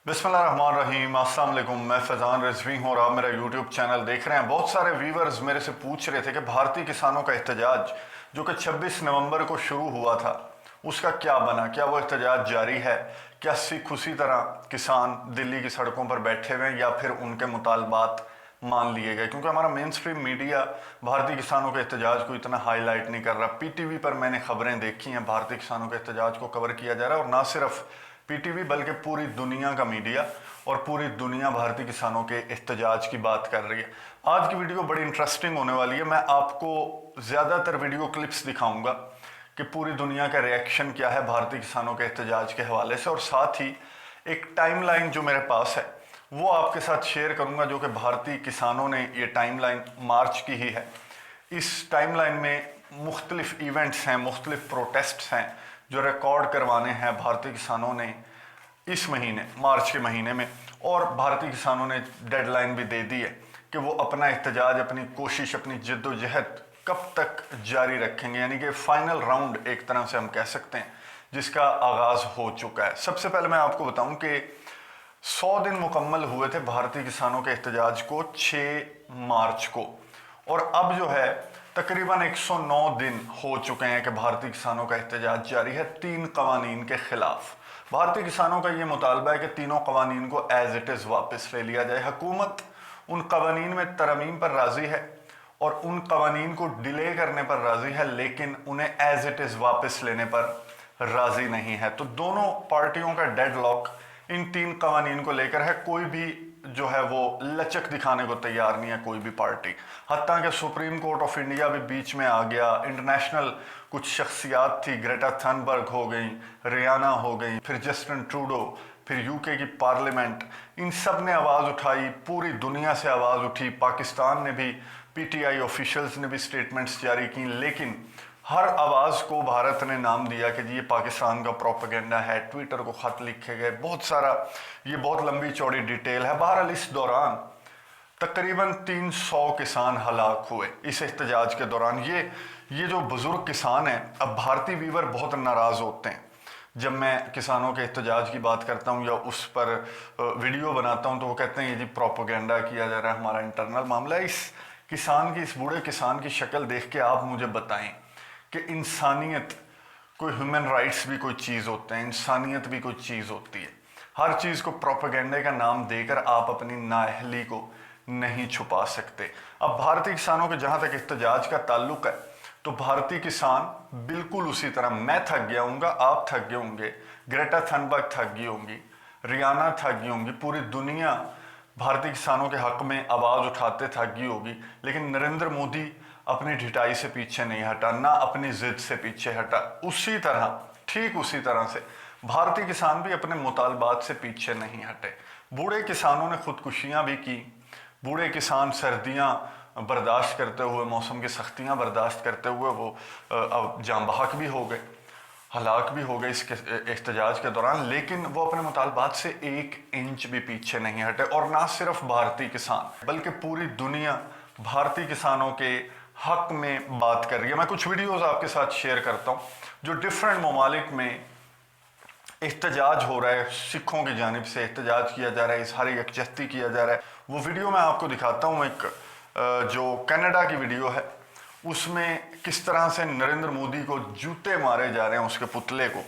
बिस्मिल्लाहिर्रहमानिर्रहीम, अस्सलाम वालेकुम। मैं फैज़ान रिजवी हूँ और आप मेरा यूट्यूब चैनल देख रहे हैं। बहुत सारे व्यूवर्स मेरे से पूछ रहे थे कि भारतीय किसानों का एहतजाज जो कि 26 नवंबर को शुरू हुआ था उसका क्या बना, क्या वो एहतजाज जारी है, क्या सिख उसी तरह किसान दिल्ली की सड़कों पर बैठे हुए हैं या फिर उनके मुतालबात मान लिए गए। क्योंकि हमारा मेन स्ट्रीम मीडिया भारतीय किसानों के एहतजाज को इतना हाईलाइट नहीं कर रहा। पीटीवी पर मैंने खबरें देखी हैं, भारतीय किसानों के एहतजाज को कवर किया जा रहा है और ना सिर्फ पीटीवी बल्कि पूरी दुनिया का मीडिया और पूरी दुनिया भारतीय किसानों के एहतजाज की बात कर रही है। आज की वीडियो बड़ी इंटरेस्टिंग होने वाली है। मैं आपको ज़्यादातर वीडियो क्लिप्स दिखाऊंगा कि पूरी दुनिया का रिएक्शन क्या है भारतीय किसानों के एहतजाज के हवाले से, और साथ ही एक टाइमलाइन जो मेरे पास है वो आपके साथ शेयर करूंगा जो कि भारतीय किसानों ने ये टाइमलाइन मार्च की ही है। इस टाइमलाइन में मुख्तलिफ इवेंट्स हैं, मुख्तलिफ प्रोटेस्ट्स हैं जो रिकॉर्ड करवाने हैं भारतीय किसानों ने इस महीने मार्च के महीने में, और भारतीय किसानों ने डेडलाइन भी दे दी है कि वो अपना एहतजाज, अपनी कोशिश, अपनी जद्दोजहद कब तक जारी रखेंगे। यानी कि फाइनल राउंड एक तरह से हम कह सकते हैं जिसका आगाज़ हो चुका है। सबसे पहले मैं आपको बताऊं कि 100 दिन मुकम्मल हुए थे भारतीय किसानों के एहतजाज को 6 मार्च को, और अब जो है तकरीबन 109 दिन हो चुके हैं कि भारतीय किसानों का एहतजाज जारी है 3 कवानीन के खिलाफ। भारतीय किसानों का ये मुतालबा है कि तीनों कवानीन को एज इट इज़ वापस ले लिया जाए। हुकूमत उन कवानीन में तरमीम पर राज़ी है और उन कवानीन को डिले करने पर राज़ी है, लेकिन उन्हें एज इट इज़ वापस लेने पर राज़ी नहीं है। तो दोनों पार्टियों का डेडलॉक इन 3 कवानीन को लेकर है। कोई भी जो है वो लचक दिखाने को तैयार नहीं है, कोई भी पार्टी। हत्ता कि सुप्रीम कोर्ट ऑफ इंडिया भी बीच में आ गया। इंटरनेशनल कुछ शख्सियात थी, ग्रेटा थनबर्ग हो गई, रियाना हो गई, फिर जस्टिन ट्रूडो, फिर यूके की पार्लियामेंट, इन सब ने आवाज़ उठाई। पूरी दुनिया से आवाज़ उठी। पाकिस्तान ने भी, पीटीआई ऑफिशियल्स ने भी स्टेटमेंट्स जारी की, लेकिन हर आवाज़ को भारत ने नाम दिया कि जी ये पाकिस्तान का प्रोपेगेंडा है। ट्विटर को ख़त लिखे गए, बहुत सारा, ये बहुत लंबी चौड़ी डिटेल है। बहरहाल इस दौरान तकरीबन 300 किसान हलाक हुए इस एहतजाज के दौरान। ये जो बुज़ुर्ग किसान हैं, अब भारतीय व्यूवर बहुत नाराज़ होते हैं जब मैं किसानों के एहतजाज की बात करता हूँ या उस पर वीडियो बनाता हूँ, तो वो कहते हैं ये जी प्रोपेगेंडा किया जा रहा है, हमारा इंटरनल मामला है। इस किसान की, इस बूढ़े किसान की शक्ल देख के आप मुझे बताएं कि इंसानियत, कोई ह्यूमन राइट्स भी कोई चीज़ होते हैं, इंसानियत भी कोई चीज़ होती है। हर चीज़ को प्रोपेगेंडे का नाम देकर आप अपनी नाअहली को नहीं छुपा सकते। अब भारतीय किसानों के जहाँ तक एहतजाज का ताल्लुक है, तो भारतीय किसान बिल्कुल उसी तरह, मैं थक गया हूँगा, आप थक गए होंगे, ग्रेटा थनबर्ग थक गई होंगी, रियाना थक गई होंगी, पूरी दुनिया भारतीय किसानों के हक में आवाज़ उठाते थक गई होगी, लेकिन नरेंद्र मोदी अपनी ढिठाई से पीछे नहीं हटा, ना अपनी जिद से पीछे हटा। उसी तरह, ठीक उसी तरह से भारतीय किसान भी अपने मुतालबात से पीछे नहीं हटे। बूढ़े किसानों ने खुदकुशियां भी की। बूढ़े किसान सर्दियां बर्दाश्त करते हुए, मौसम की सख्तियां बर्दाश्त करते हुए वो जाँ बहक भी हो गए, हलाक भी हो गए इस एहतजाज के दौरान, लेकिन वो अपने मुतालबात से 1 इंच भी पीछे नहीं हटे। और ना सिर्फ भारतीय किसान बल्कि पूरी दुनिया भारतीय किसानों के हक में बात कर रही है। मैं कुछ वीडियोस आपके साथ शेयर करता हूँ जो डिफरेंट ममालिक में एहतजाज हो रहा है, सिखों की जानिब से एहतजाज किया जा रहा है, इजहार यकजहती किया जा रहा है। वो वीडियो मैं आपको दिखाता हूँ। एक जो कनाडा की वीडियो है उसमें किस तरह से नरेंद्र मोदी को जूते मारे जा रहे हैं, उसके पुतले को,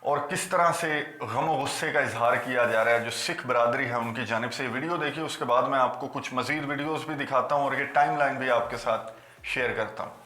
और किस तरह से गम और गुस्से का इजहार किया जा रहा है जो सिख बरादरी है उनकी जानिब से। वीडियो देखिए, उसके बाद मैं आपको कुछ मजीद वीडियोस भी दिखाता हूँ और ये टाइमलाइन भी आपके साथ शेयर करता हूँ।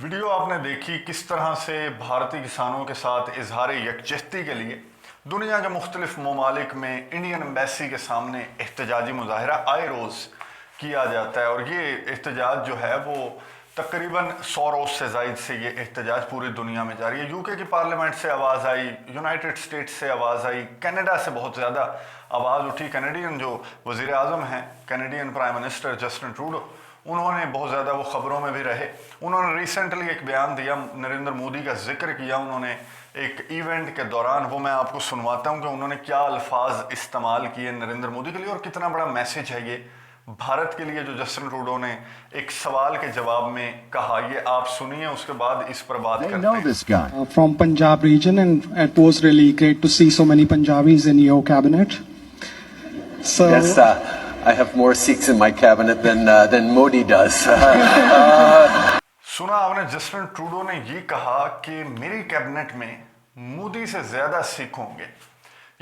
वीडियो आपने देखी किस तरह से भारतीय किसानों के साथ इजहार यकजहती के लिए दुनिया के मुख्तलिफ ममालिक में इंडियन एम्बेसी के सामने एहतजाजी मुजाहरा आए रोज़ किया जाता है। और ये एहतजाज जो है वो तकरीबन 100 रोज़ से ज़ायद से ये एहतजाज पूरी दुनिया में जारी है। यूके की पार्लियामेंट से आवाज़ आई, यूनाइटेड स्टेट्स से आवाज़ आई, कनाडा से बहुत ज़्यादा आवाज़ उठी। कैनेडियन जो वज़ीर आज़म हैं, Canadian prime minister Justin Trudeau, उन्होंने बहुत ज़्यादा वो ख़बरों में भी रहे। उन्होंने रिसेंटली एक बयान दिया, नरेंद्र मोदी का जिक्र किया उन्होंने एक इवेंट के दौरान। वो मैं आपको सुनवाता हूं कि उन्होंने क्या अल्फाज इस्तेमाल किए नरेंद्र मोदी के लिए और कितना बड़ा मैसेज है ये भारत के लिए जो जस्टिन ट्रूडो ने एक सवाल के जवाब में कहा। ये आप सुनिए, उसके बाद इस पर बात करते हैं। This guy. From Punjab region, and it was really great to see so many Punjabis in your cabinet. So Yes, I have more Sikhs in my cabinet than Modi does. सुना आपने, जस्टिन ट्रूडो ने ये कहा कि मेरी cabinet में मोदी से ज्यादा सिख होंगे।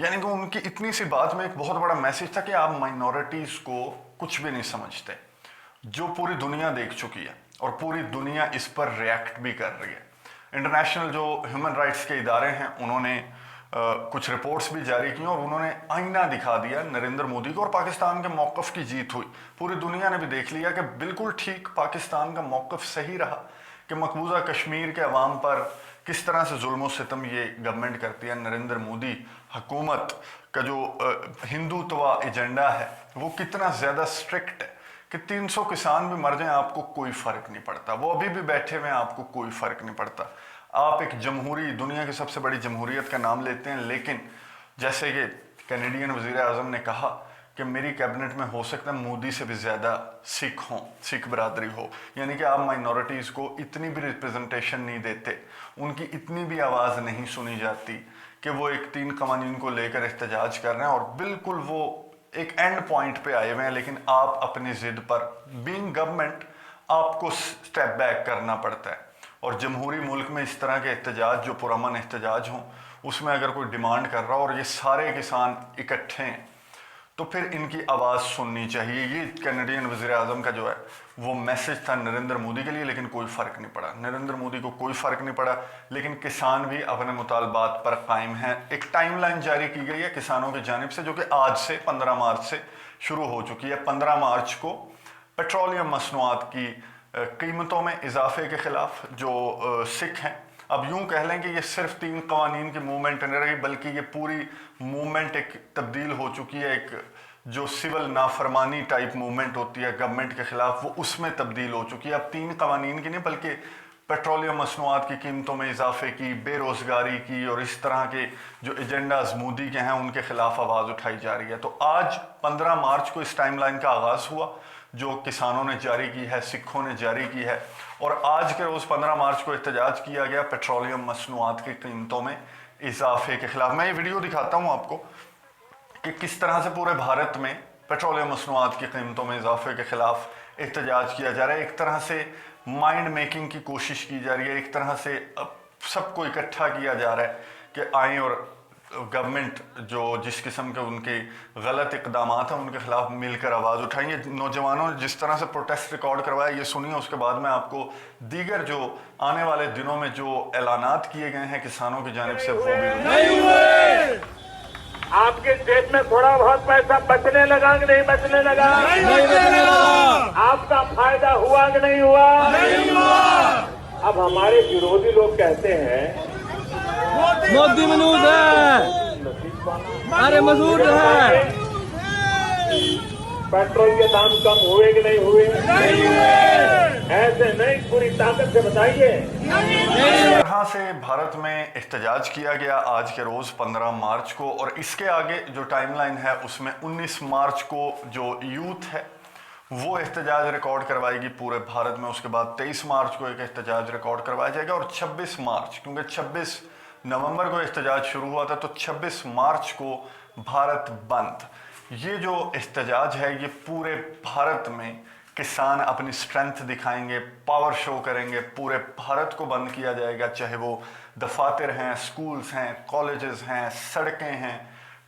यानी कि उनकी इतनी सी बात में एक बहुत बड़ा मैसेज था कि आप माइनॉरिटीज को कुछ भी नहीं समझते, जो पूरी दुनिया देख चुकी है और पूरी दुनिया इस पर रिएक्ट भी कर रही है। इंटरनेशनल जो ह्यूमन राइट्स के इदारे हैं उन्होंने कुछ रिपोर्ट्स भी जारी की और उन्होंने आईना दिखा दिया नरेंद्र मोदी को और पाकिस्तान के मौक़िफ़ की जीत हुई। पूरी दुनिया ने भी देख लिया कि बिल्कुल ठीक पाकिस्तान का मौक़िफ़ सही रहा कि मकबूजा कश्मीर के अवाम पर किस तरह से जुल्म सितम ये गवर्नमेंट करती है। नरेंद्र मोदी हुकूमत का जो हिंदुत्व एजेंडा है वो कितना ज़्यादा स्ट्रिक्ट है कि 300 किसान भी मर जाएं आपको कोई फ़र्क नहीं पड़ता, वो अभी भी बैठे हुए हैं आपको कोई फ़र्क नहीं पड़ता। आप एक जमहूरी, दुनिया की सबसे बड़ी जमहूरियत का नाम लेते हैं, लेकिन जैसे कि कैनेडियन वज़ीर आज़म ने कहा कि मेरी कैबिनेट में हो सकता है मोदी से भी ज़्यादा सिख हों, सिख बरादरी हो। यानी कि आप माइनॉरिटीज़ को इतनी भी रिप्रेजेंटेशन नहीं देते, उनकी इतनी भी आवाज़ नहीं सुनी जाती कि वो एक 3 कवानीन को लेकर एहतजाज कर रहे हैं और बिल्कुल वो एक एंड पॉइंट पे आए हुए हैं। लेकिन आप अपनी ज़िद पर, बीइंग गवर्नमेंट, आपको स्टेप बैक करना पड़ता है। और जमहूरी मुल्क में इस तरह के एहतजाज जो पुरअमन एहतजाज हों, उसमें अगर कोई डिमांड कर रहा हो और ये सारे किसान इकट्ठे हैं तो फिर इनकी आवाज़ सुननी चाहिए। ये कैनेडियन वज़ीर आज़म का जो है वो मैसेज था नरेंद्र मोदी के लिए, लेकिन कोई फ़र्क नहीं पड़ा। नरेंद्र मोदी को कोई फ़र्क नहीं पड़ा, लेकिन किसान भी अपने मुतालबात पर कायम हैं। एक टाइमलाइन जारी की गई है किसानों की जानिब से जो कि आज से 15 मार्च से शुरू हो चुकी है। 15 मार्च को पेट्रोलियम मसनूआत की कीमतों में इजाफे के ख़िलाफ़ जो सिख हैं, अब यूं कह लें कि ये सिर्फ 3 कवानीन की मूवमेंट नहीं रही, बल्कि ये पूरी मूवमेंट एक तब्दील हो चुकी है। एक जो सिविल नाफरमानी टाइप मूवमेंट होती है गवर्नमेंट के ख़िलाफ़, वो उसमें तब्दील हो चुकी है। अब 3 कवानीन की नहीं बल्कि पेट्रोलियम मसनूआत की कीमतों में इजाफे की, बेरोज़गारी की और इस तरह के जो एजेंडाज मोदी के हैं उनके ख़िलाफ़ आवाज़ उठाई जा रही है। तो आज 15 मार्च को इस टाइमलाइन का आगाज़ हुआ जो किसानों ने जारी की है, सिखों ने जारी की है, और आज के रोज़ 15 मार्च को एहतजाज किया गया पेट्रोलियम मसनूआत की कीमतों में इजाफे के ख़िलाफ़। मैं ये वीडियो दिखाता हूँ आपको कि किस तरह से पूरे भारत में पेट्रोलियम मसनूआत की कीमतों में इजाफे के ख़िलाफ़ एहतजाज किया जा रहा है। एक तरह से माइंड मेकिंग की कोशिश की जा रही है, एक तरह से सबको इकट्ठा किया जा रहा है कि आएँ और गवर्नमेंट जो जिस किस्म के उनके गलत इकदामात हैं उनके खिलाफ मिलकर आवाज़ उठाएंगे। नौजवानों ने जिस तरह से प्रोटेस्ट रिकॉर्ड करवाया ये सुनिए, उसके बाद मैं आपको दीगर जो आने वाले दिनों में जो ऐलानात किए गए हैं किसानों की जानिब से वो भी नहीं हुए। आपके जेब में थोड़ा बहुत पैसा बचने लगा कि नहीं बचने लगा? नहीं बचने लगा। आपका फायदा हुआ कि नहीं हुआ? नहीं हुआ। अब हमारे विरोधी लोग कहते हैं मोदी मनूद है, अरे मजूर है। पेट्रोल के दाम कम हुए कि नहीं हुए? नहीं हुए। ऐसे नहीं, पूरी ताकत से बताइए। तरह से भारत में एहतजाज किया गया आज के रोज़ 15 मार्च को, और इसके आगे जो टाइमलाइन है उसमें 19 मार्च को जो यूथ है वो एहतजाज रिकॉर्ड करवाएगी पूरे भारत में। उसके बाद 23 मार्च को एक एहतजाज रिकॉर्ड करवाया जाएगा और 26 मार्च, क्योंकि 26 नवंबर को एहतजाज शुरू हुआ था, तो 26 मार्च को भारत बंद। ये जो एहतजाज है ये पूरे भारत में किसान अपनी स्ट्रेंथ दिखाएंगे, पावर शो करेंगे, पूरे भारत को बंद किया जाएगा, चाहे वो दफातर हैं, स्कूल्स हैं, कॉलेजेस हैं, सड़कें हैं,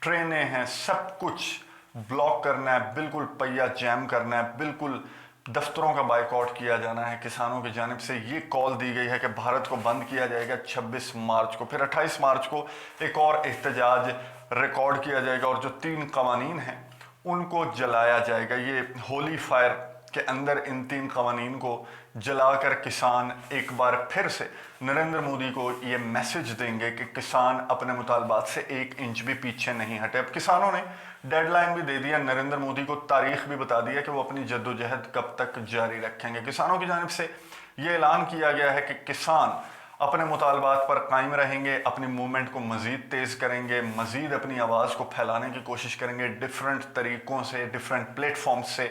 ट्रेनें हैं, सब कुछ ब्लॉक करना है, बिल्कुल पहिया जैम करना है, बिल्कुल दफ्तरों का बाइकआउट किया जाना है। किसानों की जानिब से ये कॉल दी गई है कि भारत को बंद किया जाएगा 26 मार्च को। फिर 28 मार्च को एक और एहतजाज रिकॉर्ड किया जाएगा और जो 3 कवानीन हैं उनको जलाया जाएगा। ये होली फायर के अंदर इन 3 कवानीन को जलाकर किसान एक बार फिर से नरेंद्र मोदी को ये मैसेज देंगे कि किसान अपने मुतालबात से 1 इंच भी पीछे नहीं हटे। अब किसानों ने डेडलाइन भी दे दिया, नरेंद्र मोदी को तारीख भी बता दिया कि वो अपनी जद्दोजहद कब तक जारी रखेंगे। किसानों की जानिब से ये ऐलान किया गया है कि किसान अपने मुतालबात पर कायम रहेंगे, अपनी मूवमेंट को मज़ीद तेज़ करेंगे, मज़ीद अपनी आवाज़ को फैलाने की कोशिश करेंगे डिफरेंट तरीक़ों से, डिफरेंट प्लेटफॉर्म्स से।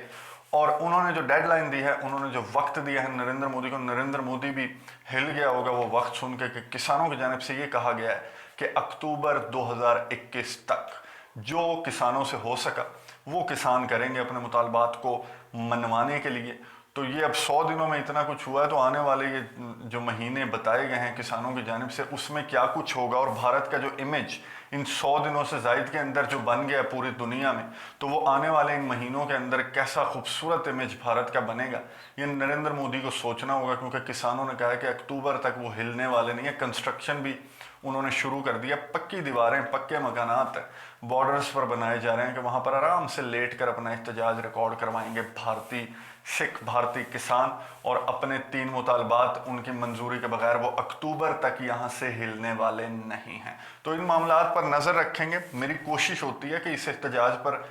और उन्होंने जो डेडलाइन दी है, उन्होंने जो वक्त दिया है नरेंद्र मोदी को, नरेंद्र मोदी भी हिल गया होगा वो वक्त सुन के कि किसानों की जानिब से ये कहा गया है कि अक्टूबर 2021 तक जो किसानों से हो सका वो किसान करेंगे अपने मुतालबात को मनवाने के लिए। तो ये अब 100 दिनों में इतना कुछ हुआ है, तो आने वाले ये जो महीने बताए गए हैं किसानों की जानिब से उसमें क्या कुछ होगा, और भारत का जो इमेज इन 100 दिनों से ज़ायद के अंदर जो बन गया पूरी दुनिया में, तो वो आने वाले इन महीनों के अंदर कैसा खूबसूरत इमेज भारत का बनेगा, ये नरेंद्र मोदी को सोचना होगा। क्योंकि किसानों ने कहा है कि अक्टूबर तक वो हिलने वाले नहीं है। कंस्ट्रक्शन भी उन्होंने शुरू कर दिया, पक्की दीवारें, पक्के मकानात बॉर्डर्स पर बनाए जा रहे हैं कि वहाँ पर आराम से लेट कर अपना एहतजाज रिकॉर्ड करवाएंगे भारतीय सिख, भारतीय किसान, और अपने 3 मुतालबात उनकी मंजूरी के बगैर वो अक्टूबर तक यहाँ से हिलने वाले नहीं हैं। तो इन मामलात पर नज़र रखेंगे। मेरी कोशिश होती है कि इस एहतजाज पर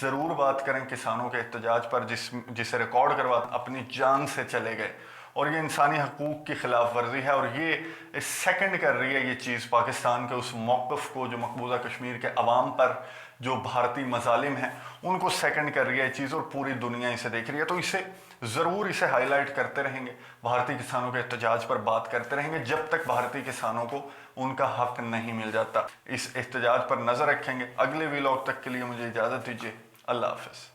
ज़रूर बात करें, किसानों के एहतजाज पर जिसे रिकॉर्ड करवा अपनी जान से चले गए, और ये इंसानी हकूक़ की खिलाफ वर्जी है। और ये सेकंड कर रही है ये चीज़ पाकिस्तान के उस मौक़िफ़ को जो मकबूजा कश्मीर के अवाम पर जो भारतीय मजालिम हैं उनको सेकंड कर रही है चीज़, और पूरी दुनिया इसे देख रही है। तो इसे ज़रूर इसे हाईलाइट करते रहेंगे, भारतीय किसानों के एहतजाज पर बात करते रहेंगे जब तक भारतीय किसानों को उनका हक नहीं मिल जाता। इस एहतजाज पर नज़र रखेंगे। अगले व्लॉग तक के लिए मुझे इजाज़त दीजिए। अल्लाह हाफ़िज़।